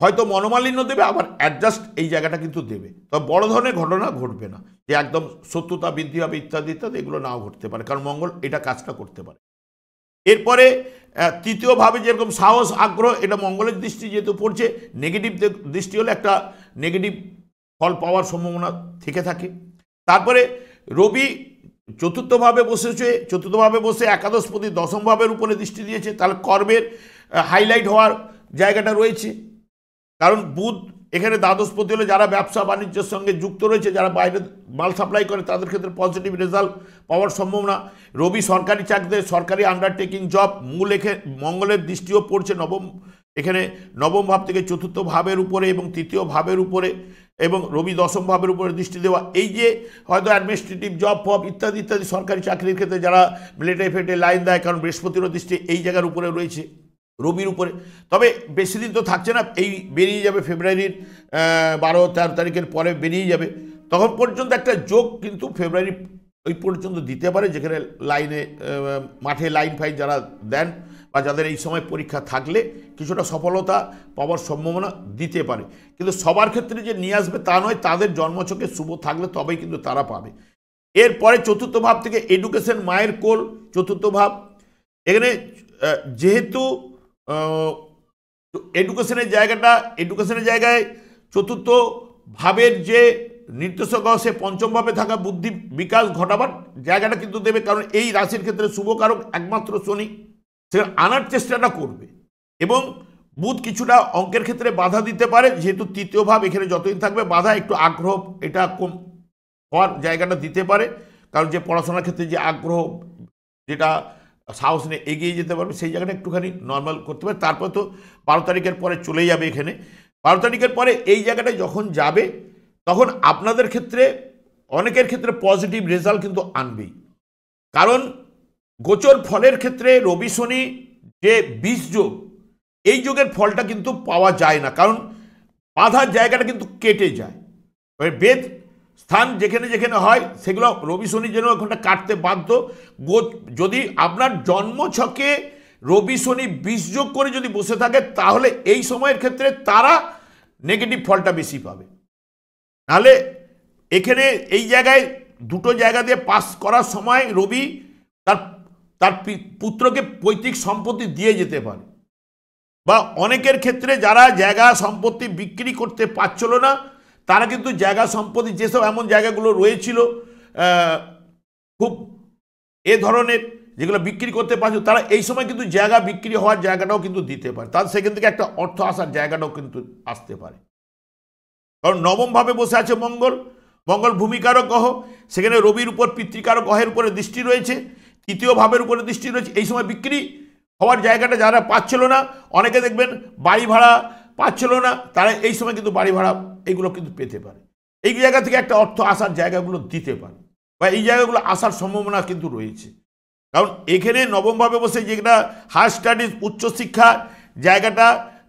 Speaker 1: হয়তো মনোমালিন্য দেবে, আবার অ্যাডজাস্ট এই জায়গাটা কিন্তু দেবে, তবে বড় ধরনের ঘটনা ঘটবে না যে একদম শত্রুতা বৃদ্ধি হবে ইত্যাদি ইত্যাদি, এগুলো নাও ঘটতে পারে, কারণ মঙ্গল এটা কাজটা করতে পারে। এরপরে তৃতীয় ভাবে যেরকম সাহস আগ্রহ, এটা মঙ্গলের দৃষ্টি যেহেতু পড়ছে, নেগেটিভ দৃষ্টি হলে একটা নেগেটিভ ফল পাওয়ার সম্ভাবনা থেকে থাকে। তারপরে রবি চতুর্থভাবে বসেছে, চতুর্থভাবে বসে একাদশপতি দশম ভাবের উপরে দৃষ্টি দিয়েছে, তাহলে কর্মের হাইলাইট হওয়ার জায়গাটা রয়েছে। কারণ বুধ এখানে দ্বাদশপতি হলে যারা ব্যবসা বাণিজ্যের সঙ্গে যুক্ত রয়েছে, যারা বাইরে মাল সাপ্লাই করে, তাদের ক্ষেত্রে পজিটিভ রেজাল্ট পাওয়ার সম্ভাবনা। রবি সরকারি চাকরি, সরকারি আন্ডারটেকিং জব, মূল মঙ্গলের দৃষ্টিও পড়ছে এখানে নবম ভাব থেকে চতুর্থ ভাবের উপরে এবং তৃতীয় ভাবের উপরে, এবং রবি দশম ভাবের উপরে দৃষ্টি দেওয়া। এই যে হয়তো অ্যাডমিনিস্ট্রেটিভ জব ফব ইত্যাদি ইত্যাদি সরকারি চাকরির ক্ষেত্রে যারা মিলিটারি ফেটে লাইন দেয়, কারণ বৃহস্পতিরও দৃষ্টি এই জায়গার উপরে রয়েছে, রবির উপরে। তবে বেশি দিন তো থাকছে না, এই বেরিয়ে যাবে ফেব্রুয়ারির 12-13 তারিখের পরে বেরিয়ে যাবে, তখন পর্যন্ত একটা যোগ কিন্তু ফেব্রুয়ারি ওই পর্যন্ত দিতে পারে, যেখানে লাইনে মাঠে লাইন ফাইন যারা দেন বা যাদের এই সময় পরীক্ষা থাকলে কিছুটা সফলতা পাওয়ার সম্ভাবনা দিতে পারে। কিন্তু সবার ক্ষেত্রে যে নিয়ে আসবে তা নয়, তাদের জন্মছকে শুভ থাকলে তবেই কিন্তু তারা পাবে। এরপরে চতুর্থ ভাব থেকে এডুকেশন, মায়ের কোল, চতুর্থ ভাব। এখানে যেহেতু এডুকেশনের জায়গায় চতুর্থ ভাবের যে নির্দেশক সে পঞ্চম ভাবে থাকা বুদ্ধি বিকাশ ঘটাবার জায়গাটা কিন্তু দেবে, কারণ এই রাশির ক্ষেত্রে শুভকারক একমাত্র শনি, সেটা আনার চেষ্টাটা করবে। এবং বুধ কিছুটা অঙ্কের ক্ষেত্রে বাধা দিতে পারে, যেহেতু তৃতীয় ভাব এখানে যতদিন থাকবে বাধা, একটু আগ্রহ এটা কম হওয়ার জায়গাটা দিতে পারে, কারণ যে পড়াশোনার ক্ষেত্রে যে আগ্রহ, যেটা সাহস নিয়ে এগিয়ে যেতে পারবে, সেই জায়গাটা একটুখানি নর্মাল করতে পারে। তারপর তো 12 তারিখের পরে চলে যাবে, এখানে 12 তারিখের পরে এই জায়গাটায় যখন যাবে, তখন আপনাদের ক্ষেত্রে অনেকের ক্ষেত্রে পজিটিভ রেজাল্ট কিন্তু আনবেই। কারণ গোচর ফলের ক্ষেত্রে রবি শনি যে 20 যোগ, এই যোগের ফলটা কিন্তু পাওয়া যায় না, কারণ বাধার জায়গাটা কিন্তু কেটে যায়। বেদ স্থান যেখানে যেখানে হয় সেগুলো রবি শনি যেন ওখানটা কাটতে বাধ্য। যদি আপনার জন্মছকে রবি শনি 20 যোগ করে যদি বসে থাকে, তাহলে এই সময়ের ক্ষেত্রে তারা নেগেটিভ ফলটা বেশি পাবে। নাহলে এখানে এই জায়গায় দুটো জায়গা দিয়ে পাস করার সময় রবি তার পুত্রকে পৈতৃক সম্পত্তি দিয়ে যেতে পারে, বা অনেকের ক্ষেত্রে যারা জায়গা সম্পত্তি বিক্রি করতে পারছিল না, তারা কিন্তু জায়গা সম্পত্তি, যেসব এমন জায়গাগুলো রয়েছিল খুব এ ধরনের, যেগুলো বিক্রি করতে পারছো, তারা এই সময় কিন্তু জায়গা বিক্রি হওয়ার জায়গাটাও কিন্তু দিতে পারে, তার সেখান থেকে একটা অর্থ আসার জায়গাটাও কিন্তু আসতে পারে। কারণ নবমভাবে বসে আছে মঙ্গল ভূমিকারক গ্রহ, সেখানে রবির উপর পিতৃকারক গ্রহের উপরে দৃষ্টি রয়েছে, তৃতীয় ভাবের উপরে দৃষ্টি রয়েছে। এই সময় বিক্রি হওয়ার জায়গাটা যারা পাচ্ছিল না, অনেকে দেখবেন বাড়ি ভাড়া পাচ্ছিল না, তারা এই সময় কিন্তু বাড়ি ভাড়া এগুলো কিন্তু পেতে পারে, এই জায়গা থেকে একটা অর্থ আসার জায়গাগুলো দিতে পারে, বা এই জায়গাগুলো আসার সম্ভাবনা কিন্তু রয়েছে। কারণ এখানে নবমভাবে বসে যেটা হায়ার স্টাডিজ, উচ্চশিক্ষা জায়গাটা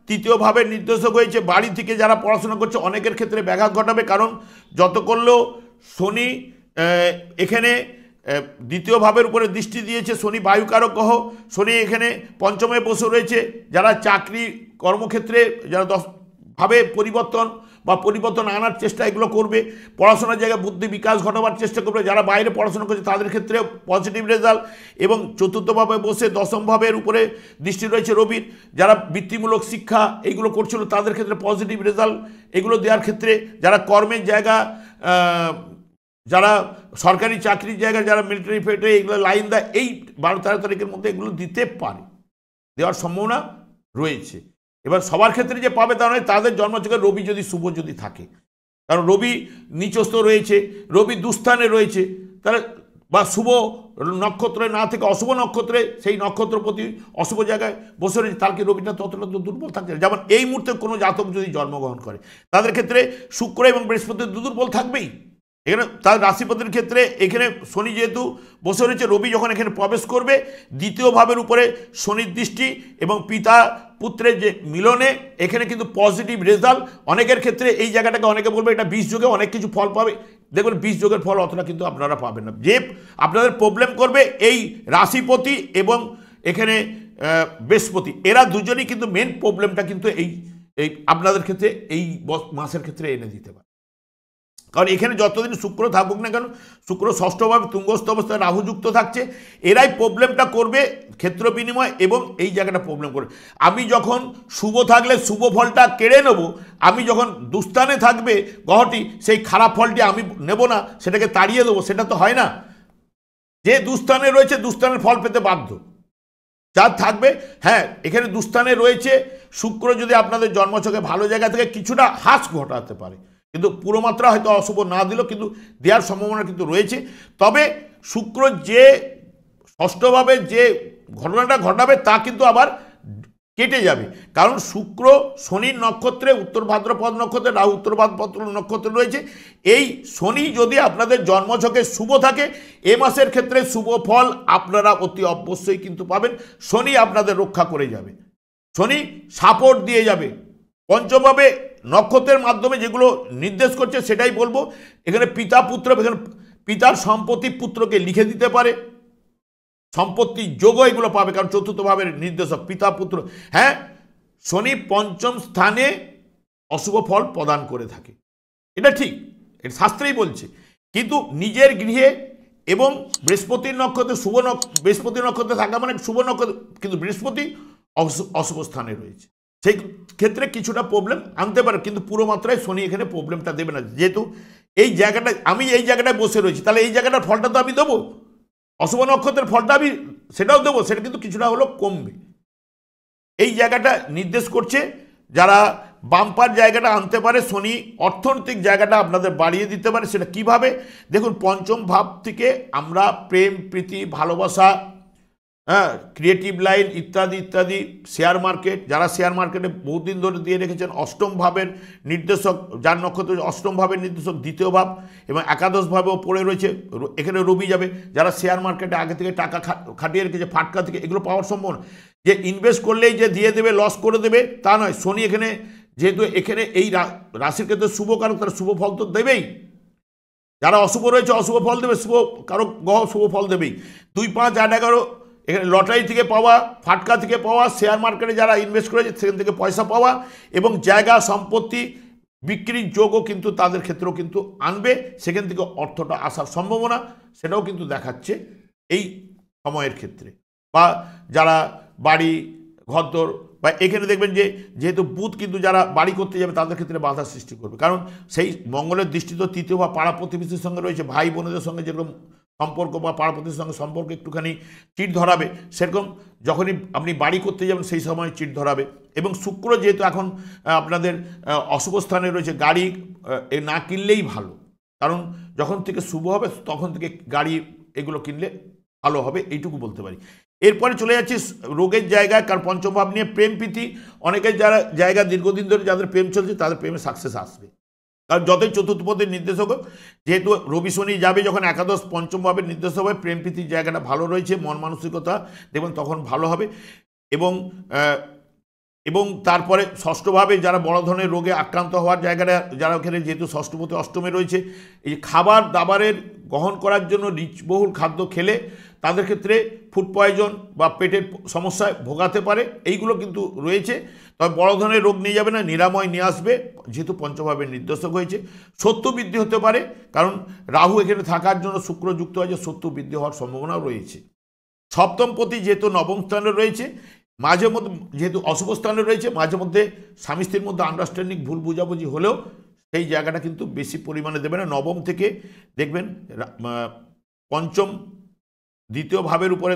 Speaker 1: তৃতীয় ভাবের নির্দেশক হয়েছে, বাড়ি থেকে যারা পড়াশোনা করছে অনেকের ক্ষেত্রে ব্যাঘাত ঘটাবে, কারণ যত করলেও শনি এখানে দ্বিতীয় ভাবের উপরে দৃষ্টি দিয়েছে, শনি বায়ুকারক গ্রহ, শনি এখানে পঞ্চমে বসে রয়েছে। যারা চাকরি কর্মক্ষেত্রে যারা 10 ভাবে পরিবর্তন আনার চেষ্টা এগুলো করবে, পড়াশোনার জায়গায় বুদ্ধি বিকাশ ঘটাবার চেষ্টা করবে, যারা বাইরে পড়াশোনা করছে তাদের ক্ষেত্রে পজিটিভ রেজাল্ট। এবং চতুর্থভাবে বসে দশম ভাবের উপরে দৃষ্টি রয়েছে রবির, যারা বৃত্তিমূলক শিক্ষা এইগুলো করছিল তাদের ক্ষেত্রে পজিটিভ রেজাল্ট এগুলো দেওয়ার ক্ষেত্রে, যারা কর্মের জায়গা, যারা সরকারি চাকরির জায়গায়, যারা মিলিটারি ফেটে এগুলো লাইন দেয়, এই 12-13 তারিখের মধ্যে এগুলো দিতে পারে, দেওয়ার সম্ভাবনা রয়েছে। এবার সবার ক্ষেত্রে যে পাবে তা নয়, তাদের জন্মছকে রবি যদি শুভ যদি থাকে, কারণ রবি নিচস্থ রয়েছে, রবি দুস্থানে রয়েছে, তাহলে বা শুভ নক্ষত্রে না থেকে অশুভ নক্ষত্রে সেই নক্ষত্রপতি অশুভ জায়গায় বসে রয়েছে, তার কি রবিটা ততটা তো দুর্বল থাকছে না। যেমন এই মুহূর্তে কোনো জাতক যদি জন্মগ্রহণ করে তাদের ক্ষেত্রে শুক্র এবং বৃহস্পতি দুর্বল থাকবেই। এখানে তার রাশিপতির ক্ষেত্রে এখানে শনি যেহেতু বসে রয়েছে, রবি যখন এখানে প্রবেশ করবে দ্বিতীয় ভাবের উপরে শনির দৃষ্টি এবং পিতা পুত্রের যে মিলনে এখানে কিন্তু পজিটিভ রেজাল্ট। অনেকের ক্ষেত্রে এই জায়গাটাকে অনেকে বলবে এটা 20 যোগে অনেক কিছু ফল পাবে, দেখবেন 20 যোগের ফল অতটা কিন্তু আপনারা পাবেন না। যে আপনাদের প্রবলেম করবে এই রাশিপতি এবং এখানে বৃহস্পতি, এরা দুজনই কিন্তু মেন প্রবলেমটা কিন্তু এই আপনাদের ক্ষেত্রে এই মাসের ক্ষেত্রে এনে দিতে পারে। কারণ এখানে যতদিন শুক্র থাকুক না কেন, শুক্র ষষ্ঠভাবে তুঙ্গস্থ অবস্থায় রাহুযুক্ত থাকছে, এরাই প্রবলেমটা করবে ক্ষেত্র বিনিময় এবং এই জায়গাটা প্রবলেম করবে। আমি যখন শুভ থাকলে শুভ ফলটা কেড়ে নেব, আমি যখন দুস্থানে থাকবে গ্রহটি সেই খারাপ ফলটি আমি নেব না, সেটাকে তাড়িয়ে দেবো, সেটা তো হয় না। যে দুস্থানে রয়েছে দুস্থানের ফল পেতে বাধ্য, যার থাকবে। হ্যাঁ, এখানে দুস্থানে রয়েছে শুক্র, যদি আপনাদের জন্মছকে ভালো জায়গা থেকে কিছুটা হ্রাস ঘটাতে পারে, কিন্তু পুরো মাত্রা হয়তো অশুভ না দিলেও কিন্তু দেওয়ার সম্ভাবনা কিন্তু রয়েছে। তবে শুক্র যে ষষ্ঠভাবে যে ঘটনাটা ঘটাবে তা কিন্তু আবার কেটে যাবে, কারণ শুক্র শনির নক্ষত্রে উত্তর ভাদ্রপদ নক্ষত্রে, রাহু উত্তর ভাদ্রপদ নক্ষত্রে রয়েছে। এই শনি যদি আপনাদের জন্মছকে শুভ থাকে, এ মাসের ক্ষেত্রে শুভ ফল আপনারা অতি অবশ্যই কিন্তু পাবেন। শনি আপনাদের রক্ষা করে যাবে, শনি সাপোর্ট দিয়ে যাবে। পঞ্চমভাবে নক্ষত্রের মাধ্যমে যেগুলো নির্দেশ করছে সেটাই বলবো। এখানে পিতা পুত্র, এখানে পিতার সম্পত্তি পুত্রকে লিখে দিতে পারে, সম্পত্তি যোগ এগুলো পাবে, কারণ চতুর্থ ভাবের নির্দেশক পিতা পুত্র। হ্যাঁ, শনি পঞ্চম স্থানে অশুভ ফল প্রদান করে থাকে, এটা ঠিক, এটা শাস্ত্রেই বলছে। কিন্তু নিজের গৃহে এবং বৃহস্পতির নক্ষত্রে বৃহস্পতি নক্ষত্রে থাকা মানে শুভ নক্ষত্র, কিন্তু বৃহস্পতি অশুভ স্থানে রয়েছে, সেই ক্ষেত্রে কিছুটা প্রবলেম আনতে পারে, কিন্তু পুরো মাত্রায় শনি এখানে প্রবলেমটা দেবে না। যেহেতু এই জায়গাটা আমি এই জায়গাটায় বসে রয়েছি, তাহলে এই জায়গাটার ফলটা তো আমি দেবো, অশুভ নক্ষত্রের ফলটা আমি সেটাও দেবো, সেটা কিন্তু কিছুটা হলেও কমবে। এই জায়গাটা নির্দেশ করছে যারা বাম্পার জায়গাটা আনতে পারে, শনি অর্থনৈতিক জায়গাটা আপনাদের বাড়িয়ে দিতে পারে। সেটা কিভাবে দেখুন, পঞ্চম ভাব থেকে আমরা প্রেম প্রীতি ভালোবাসা, হ্যাঁ, ক্রিয়েটিভ লাইন ইত্যাদি ইত্যাদি, শেয়ার মার্কেট, যারা শেয়ার মার্কেটে বহুদিন ধরে দিয়ে রেখেছেন, অষ্টম ভাবের নির্দেশক, যার নক্ষত্র অষ্টম ভাবের নির্দেশক দ্বিতীয় ভাব এবং একাদশ ভাবেও পড়ে রয়েছে, এখানে রবি যাবে। যারা শেয়ার মার্কেটে আগে থেকে টাকা খাটিয়ে রেখেছে ফাটকা থেকে, এগুলো পাওয়ার সম্ভাবনা। যে ইনভেস্ট করলেই যে দিয়ে দেবে, লস করে দেবে তা নয়। শনি এখানে যেহেতু এখানে এই রাশির ক্ষেত্রে শুভ কারক, তারা শুভ ফল তো দেবেই। যারা অশুভ রয়েছে অশুভ ফল দেবে, শুভ কারক গ্রহ শুভ ফল দেবেই। 2, 5, 8, 11 এখানে লটারি থেকে পাওয়া, ফাটকা থেকে পাওয়া, শেয়ার মার্কেটে যারা ইনভেস্ট করেছে সেখান থেকে পয়সা পাওয়া এবং জায়গা সম্পত্তি বিক্রির যোগও কিন্তু তাদের ক্ষেত্রেও কিন্তু আনবে, সেখান থেকে অর্থটা আসার সম্ভাবনা সেটাও কিন্তু দেখাচ্ছে এই সময়ের ক্ষেত্রে। বা যারা বাড়ি ঘরদোর, বা এখানে দেখবেন যে যেহেতু বুধ কিন্তু যারা বাড়ি করতে যাবে তাদের ক্ষেত্রে বাধা সৃষ্টি করবে, কারণ সেই মঙ্গলের দৃষ্টি তো তৃতীয় বা পাড়া প্রতিবেশীর সঙ্গে রয়েছে, ভাই বোনদের সঙ্গে যেরকম সম্পর্ক বা পাড়া প্রতিবেশীর সঙ্গে সম্পর্ক একটুখানি চিট ধরাবে, সেরকম যখনই আপনি বাড়ি করতে যাবেন সেই সময় চিট ধরাবে। এবং শুক্র যেহেতু এখন আপনাদের অশুভ স্থানে রয়েছে, গাড়ি না কিনলেই ভালো, কারণ যখন থেকে শুভ হবে তখন থেকে গাড়ি এগুলো কিনলে ভালো হবে, এইটুকু বলতে পারি। এরপরে চলে যাচ্ছি রোগের জায়গায়, কারণ পঞ্চম ভাব নিয়ে প্রেম প্রীতি, অনেকের যারা জায়গা দীর্ঘদিন ধরে যাদের প্রেম চলছে তাদের প্রেমে সাকসেস আসবে, কারণ যতই চতুর্থ পদের নির্দেশক হোক, যেহেতু রবি শনি যাবে যখন একাদশ পঞ্চম ভাবের নির্দেশ হবে, প্রেম প্রীতির জায়গাটা ভালো রয়েছে, মন মানসিকতা দেখবেন তখন ভালো হবে। এবং তারপরে ষষ্ঠভাবে যারা বড় ধরনের রোগে আক্রান্ত হওয়ার জায়গাটা, যারা ওখানে যেহেতু ষষ্ঠপতি অষ্টমে রয়েছে, এই খাবার দাবারের গ্রহণ করার জন্য রিচবহুল খাদ্য খেলে তাদের ক্ষেত্রে ফুড পয়জন বা পেটের সমস্যায় ভোগাতে পারে, এইগুলো কিন্তু রয়েছে। তবে বড় ধরনের রোগ নিয়ে যাবে না, নিরাময় নিয়ে আসবে, যেহেতু পঞ্চমভাবের নির্দেশক হয়েছে। শত্রু বৃদ্ধি হতে পারে, কারণ রাহু এখানে থাকার জন্য শুক্র যুক্ত হয়েছে, শত্রু বৃদ্ধি হওয়ার সম্ভাবনাও রয়েছে। সপ্তমপতি যেহেতু নবম স্থানে রয়েছে, মাঝে মধ্যে যেহেতু অশুভ স্থানে রয়েছে, মাঝে মধ্যে স্বামী স্ত্রীর মধ্যে আন্ডারস্ট্যান্ডিং ভুল বুঝাবুঝি হলেও সেই জায়গাটা কিন্তু বেশি পরিমাণে দেবে না। নবম থেকে দেখবেন পঞ্চম দ্বিতীয় ভাবের উপরে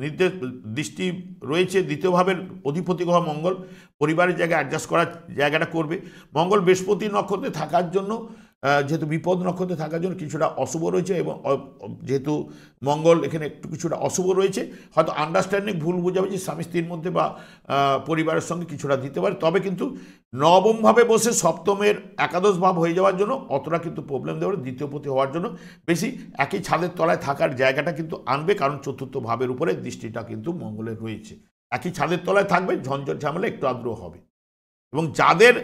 Speaker 1: নির্দেশ দৃষ্টি রয়েছে, দ্বিতীয় ভাবের অধিপতি গ্রহ মঙ্গল পরিবারের জায়গায় অ্যাডজাস্ট করার জায়গাটা করবে। মঙ্গল বৃহস্পতি নক্ষত্রে থাকার জন্য যেহেতু বিপদ নক্ষত্রে থাকার জন্য কিছুটা অশুভ রয়েছে, এবং যেহেতু মঙ্গল এখানে একটু কিছুটা অশুভ রয়েছে, হয়তো আন্ডারস্ট্যান্ডিং ভুল বোঝাবুঝি স্বামী স্ত্রীর মধ্যে বা পরিবারের সঙ্গে কিছুটা দিতে পারে। তবে কিন্তু নবমভাবে বসে সপ্তমের একাদশ ভাব হয়ে যাওয়ার জন্য অতটা কিন্তু প্রবলেম দেবে না। দ্বিতীয় পতি হওয়ার জন্য বেশি একই ছাদের তলায় থাকার জায়গাটা কিন্তু আনবে, কারণ চতুর্থ ভাবের উপরে দৃষ্টিটা কিন্তু মঙ্গলের রয়েছে। একই ছাদের তলায় থাকবে, ঝঞ্ঝট ঝামেলা একটু আদ্র হবে। এবং যাদের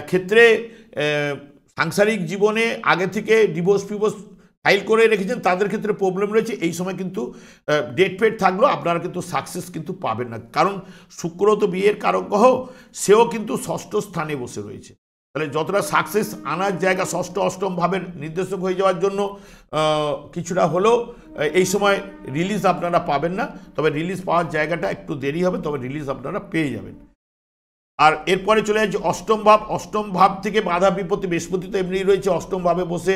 Speaker 1: ক্ষেত্রে সাংসারিক জীবনে আগে থেকে ডিভোর্স ফিভোর্স ফাইল করে রেখেছেন তাদের ক্ষেত্রে প্রবলেম রয়েছে। এই সময় কিন্তু ডেট ফেট থাকলেও আপনারা কিন্তু সাকসেস কিন্তু পাবেন না, কারণ শুক্র তো বিয়ের কারক গ্রহ, সেও কিন্তু ষষ্ঠ স্থানে বসে রয়েছে। তাহলে যতটা সাকসেস আনার জায়গা ষষ্ঠ অষ্টম ভাবের নির্দেশক হয়ে যাওয়ার জন্য কিছুটা হলেও এই সময় রিলিজ আপনারা পাবেন না। তবে রিলিজ পাওয়ার জায়গাটা একটু দেরি হবে, তবে রিলিজ আপনারা পেয়ে যাবেন। আর এরপরে চলে যাচ্ছে অষ্টম ভাব। অষ্টম ভাব থেকে বাধা বিপত্তি, বৃহস্পতি তো এমনিই রয়েছে অষ্টম ভাবে বসে,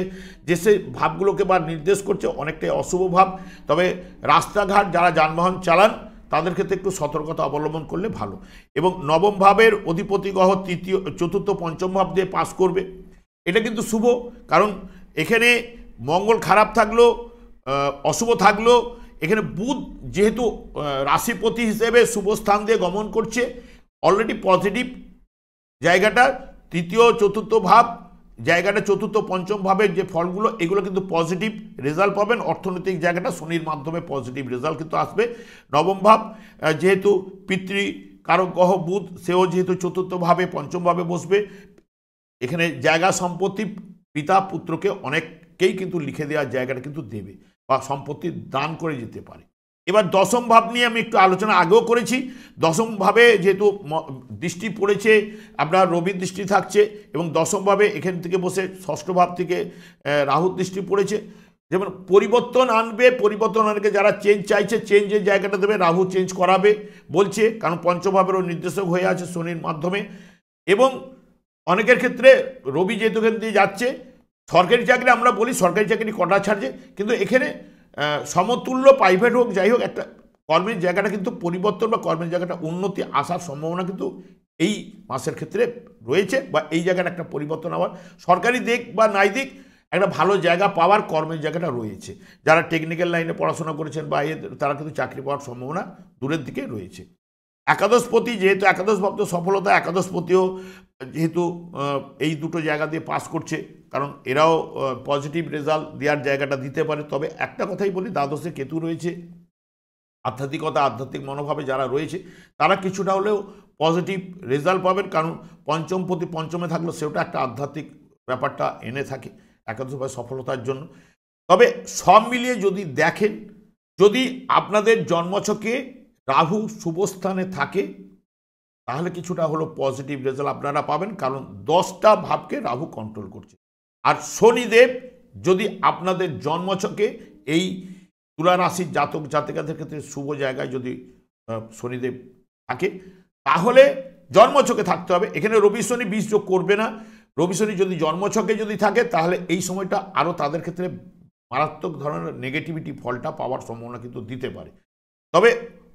Speaker 1: যে সে ভাবগুলোকে বা নির্দেশ করছে অনেকটাই অশুভ ভাব। তবে রাস্তাঘাট যারা যানবাহন চালান তাদের ক্ষেত্রে একটু সতর্কতা অবলম্বন করলে ভালো। এবং নবম ভাবের অধিপতি গ্রহ তৃতীয় চতুর্থ পঞ্চম ভাব দিয়ে পাস করবে, এটা কিন্তু শুভ। কারণ এখানে মঙ্গল খারাপ থাকলেও অশুভ থাকলেও এখানে বুধ যেহেতু রাশিপতি হিসেবে শুভ স্থান দিয়ে গমন করছে, অলরেডি পজিটিভ জায়গাটা তৃতীয় চতুর্থ ভাব জায়গাটা চতুর্থ পঞ্চম ভাবের যে ফলগুলো এগুলো কিন্তু পজিটিভ রেজাল্ট পাবেন। অর্থনৈতিক জায়গাটা শনির মাধ্যমে পজিটিভ রেজাল্ট কিন্তু আসবে। নবম ভাব যেহেতু পিতৃ কারক গ্রহ বুধ, সেও যেহেতু চতুর্থ ভাবে পঞ্চম ভাবে বসবে, এখানে জায়গা সম্পত্তি পিতা পুত্রকে অনেককেই কিন্তু লিখে দেওয়ার জায়গাটা কিন্তু দেবে বা সম্পত্তি দান করে যেতে পারে। এবার দশম ভাব নিয়ে আমি একটু আলোচনা আগেও করেছি। দশম ভাবে যেহেতু দৃষ্টি পড়েছে, আপনার রবির দৃষ্টি থাকছে, এবং দশম ভাবে এখান থেকে বসে ষষ্ঠ ভাব থেকে রাহুর দৃষ্টি পড়েছে, যেমন পরিবর্তন আনবে। পরিবর্তন আনবে, যারা চেঞ্জ চাইছে চেঞ্জের জায়গাটা দেবে, রাহু চেঞ্জ করাবে বলছে, কারণ পঞ্চভাবেরও নির্দেশক হয়ে আছে শনির মাধ্যমে। এবং অনেকের ক্ষেত্রে রবি যেহেতু এখান দিয়ে যাচ্ছে, সরকারি চাকরি আমরা বলি সরকারি চাকরি কটা ছাড়ছে, কিন্তু এখানে সমতুল্য প্রাইভেট হোক যাই হোক একটা কর্মের জায়গাটা কিন্তু পরিবর্তন বা কর্মের জায়গাটা উন্নতি আসার সম্ভাবনা কিন্তু এই মাসের ক্ষেত্রে রয়েছে, বা এই জায়গাটা একটা পরিবর্তন হওয়ার, সরকারি দিক বা নাই দিক একটা ভালো জায়গা পাওয়ার কর্মের জায়গাটা রয়েছে। যারা টেকনিক্যাল লাইনে পড়াশোনা করেছেন বা তারা কিন্তু চাকরি পাওয়ার সম্ভাবনা দূরের দিকে রয়েছে। একাদশপতি যেহেতু একাদশ ভাব তো সফলতা, একাদশপতিও যেহেতু এই দুটো জায়গা দিয়ে পাস করছে, কারণ এরাও পজিটিভ রেজাল্ট দেওয়ার জায়গাটা দিতে পারে। তবে একটা কথাই বলি, দ্বাদশে কেতু রয়েছে, আধ্যাত্মিকতা আধ্যাত্মিক মনোভাবে যারা রয়েছে তারা কিছুটা হলেও পজিটিভ রেজাল্ট পাবেন, কারণ পঞ্চমপতি পঞ্চমে থাকলে সেটা একটা আধ্যাত্মিক ব্যাপারটা এনে থাকে একাদশভাবে সফলতার জন্য। তবে সব মিলিয়ে যদি দেখেন, যদি আপনাদের জন্মছকে রাহু শুভস্থানে থাকে তাহলে কিছুটা হলো পজিটিভ রেজাল্ট আপনারা পাবেন, কারণ 10টা ভাবকে রাহু কন্ট্রোল করছে। আর শনিদেব যদি আপনাদের জন্মছকে এই তুলা রাশির জাতক জাতিকাদের ক্ষেত্রে শুভ জায়গায় যদি শনিদেব থাকে তাহলে জন্মছকে থাকতে হবে। এখানে রবি শনি বিষ যোগ করবে না। রবি শনি যদি জন্মছকে যদি থাকে তাহলে এই সময়টা আরও তাদের ক্ষেত্রে মারাত্মক ধরনের নেগেটিভিটি ফলটা পাওয়ার সম্ভাবনা কিন্তু দিতে পারে। তবে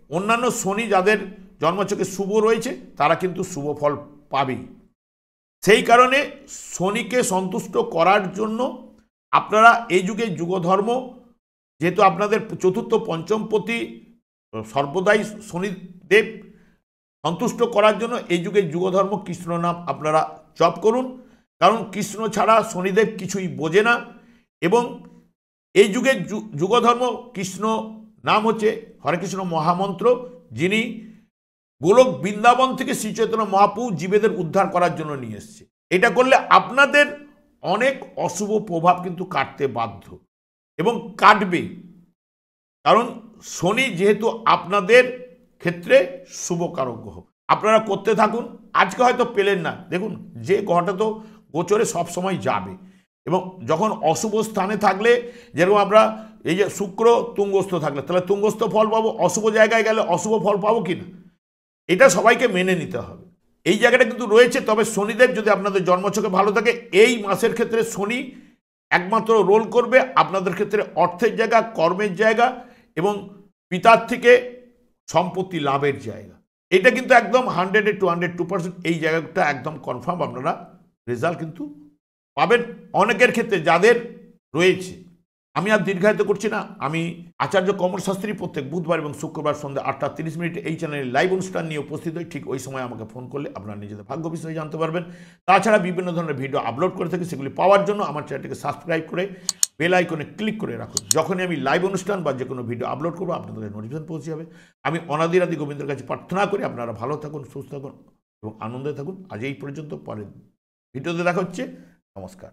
Speaker 1: অন্যান্য শনি যাদের জন্মছকে শুভ রয়েছে তারা কিন্তু শুভ ফল পাবেই। সেই কারণে শনিকে সন্তুষ্ট করার জন্য আপনারা এই যুগে যুগধর্ম, যেহেতু আপনাদের চতুর্থ পঞ্চমপতি সর্বদাই শনিদেব, সন্তুষ্ট করার জন্য এই যুগে যুগধর্ম কৃষ্ণ নাম আপনারা জপ করুন, কারণ কৃষ্ণ ছাড়া শনিদেব কিছুই বোঝে না। এবং এই যুগে যুগধর্ম কৃষ্ণ নাম হচ্ছে হরে কৃষ্ণ মহামন্ত্র, যিনি গোলক বৃন্দাবন থেকে শ্রী চৈতন্য মহাপ্রভু জীবেদের উদ্ধার করার জন্য নিয়ে এসছে। এটা করলে আপনাদের অনেক অশুভ প্রভাব কিন্তু কাটতে বাধ্য এবং কাটবে, কারণ শনি যেহেতু আপনাদের ক্ষেত্রে শুভকারক গ্রহ। আপনারা করতে থাকুন, আজকে হয়তো পেলেন না, দেখুন যে গ্রহটা তো গোচরে সবসময় যাবে, এবং যখন অশুভ স্থানে থাকলে, যেরকম আমরা এই যে শুক্র তুঙ্গস্থ থাকলে তাহলে তুঙ্গস্থ ফল পাবো, অশুভ জায়গায় গেলে অশুভ ফল পাবো কি না, এটা সবাইকে মেনে নিতে হবে। এই জায়গাটা কিন্তু রয়েছে। তবে শনিদেব যদি আপনাদের জন্মছকে ভালো থাকে, এই মাসের ক্ষেত্রে শনি একমাত্র রোল করবে আপনাদের ক্ষেত্রে অর্থের জায়গা, কর্মের জায়গা এবং পিতার থেকে সম্পত্তি লাভের জায়গা। এটা কিন্তু একদম 100 to 102% এই জায়গাটা একদম কনফার্ম আপনারা রেজাল্ট কিন্তু পাবেন অনেকের ক্ষেত্রে যাদের রয়েছে। আমি আর দীর্ঘায়িত করছি না। আমি আচার্য কমল শাস্ত্রী প্রত্যেক বুধবার এবং শুক্রবার সন্ধ্যা 8:30 এই চ্যানেলে লাইভ অনুষ্ঠান নিয়ে উপস্থিত হই। ঠিক ওই সময় আমাকে ফোন করলে আপনারা নিজেদের ভাগ্য বিষয়ে জানতে পারবেন। তাছাড়া বিভিন্ন ধরনের ভিডিও আপলোড করে থাকি, সেগুলি পাওয়ার জন্য আমার চ্যানেলটিকে সাবস্ক্রাইব করে বেল আইকনে ক্লিক করে রাখুন। যখনই আমি লাইভ অনুষ্ঠান বা যে কোনো ভিডিও আপলোড করবো আপনাদের নোটিফিকেশন পৌঁছে যাবে। আমি অনাদিরাদি গোবিন্দের কাছে প্রার্থনা করি আপনারা ভালো থাকুন, সুস্থ থাকুন এবং আনন্দে থাকুন। আজ এই পর্যন্ত, পরের ভিডিওতে দেখা হচ্ছে। নমস্কার।